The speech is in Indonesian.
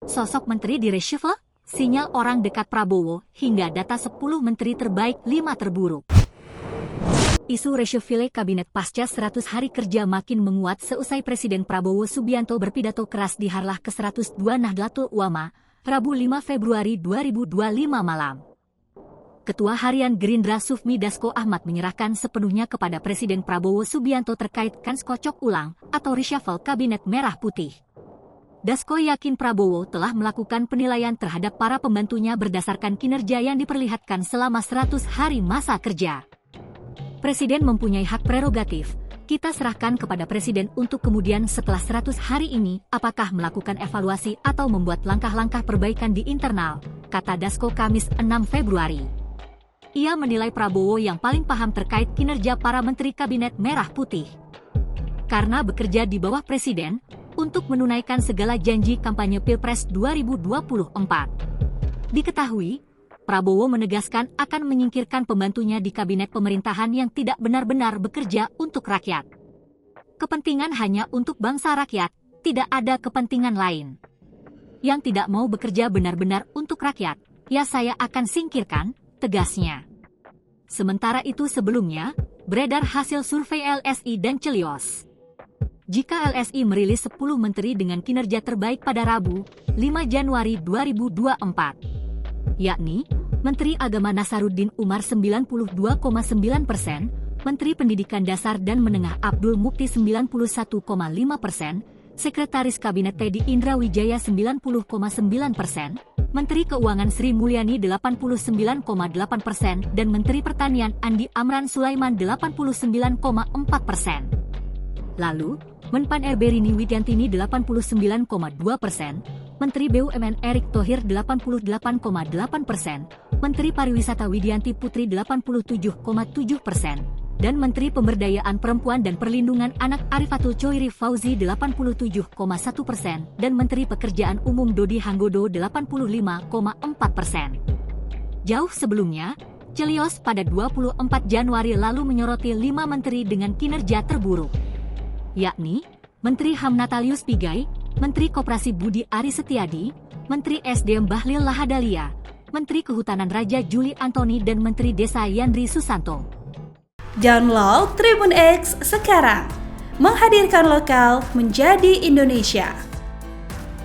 Sosok menteri di reshuffle, sinyal orang dekat Prabowo, hingga data 10 menteri terbaik 5 terburuk. Isu reshuffle kabinet pasca 100 hari kerja makin menguat seusai Presiden Prabowo Subianto berpidato keras di Harlah ke-102 Nahdlatul Ulama, Rabu 5 Februari 2025 malam. Ketua Harian Gerindra Sufmi Dasko Ahmad menyerahkan sepenuhnya kepada Presiden Prabowo Subianto terkait kans kocok ulang atau reshuffle Kabinet Merah Putih. Dasko yakin Prabowo telah melakukan penilaian terhadap para pembantunya berdasarkan kinerja yang diperlihatkan selama 100 hari masa kerja. Presiden mempunyai hak prerogatif, kita serahkan kepada Presiden untuk kemudian setelah 100 hari ini apakah melakukan evaluasi atau membuat langkah-langkah perbaikan di internal, kata Dasko Kamis 6 Februari. Ia menilai Prabowo yang paling paham terkait kinerja para menteri Kabinet Merah Putih. Karena bekerja di bawah Presiden, untuk menunaikan segala janji kampanye Pilpres 2024. Diketahui, Prabowo menegaskan akan menyingkirkan pembantunya di kabinet pemerintahan yang tidak benar-benar bekerja untuk rakyat. Kepentingan hanya untuk bangsa rakyat, tidak ada kepentingan lain. Yang tidak mau bekerja benar-benar untuk rakyat, ya saya akan singkirkan, tegasnya. Sementara itu sebelumnya, beredar hasil survei LSI dan Celios. Jika LSI merilis 10 menteri dengan kinerja terbaik pada Rabu, 5 Januari 2024, yakni Menteri Agama Nasaruddin Umar 92,9%, Menteri Pendidikan Dasar dan Menengah Abdul Mukti 91,5%, Sekretaris Kabinet Teddy Indra Wijaya 90,9%, Menteri Keuangan Sri Mulyani 89,8% dan Menteri Pertanian Andi Amran Sulaiman 89,4%. Lalu, Menpan RB Rini Widiantini 89,2%, Menteri BUMN Erick Thohir 88,8%, Menteri Pariwisata Widianti Putri 87,7%, dan Menteri Pemberdayaan Perempuan dan Perlindungan Anak Arifatul Choiri Fauzi 87,1% dan Menteri Pekerjaan Umum Dodi Hanggodo 85,4%. Jauh sebelumnya, Celios pada 24 Januari lalu menyoroti 5 menteri dengan kinerja terburuk, yakni Menteri HAM Natalius Pigai, Menteri Koperasi Budi Ari Setiadi, Menteri SDM Bahlil Lahadalia, Menteri Kehutanan Raja Juli Antoni dan Menteri Desa Yandri Susanto. Download Tribun X sekarang, menghadirkan lokal menjadi Indonesia.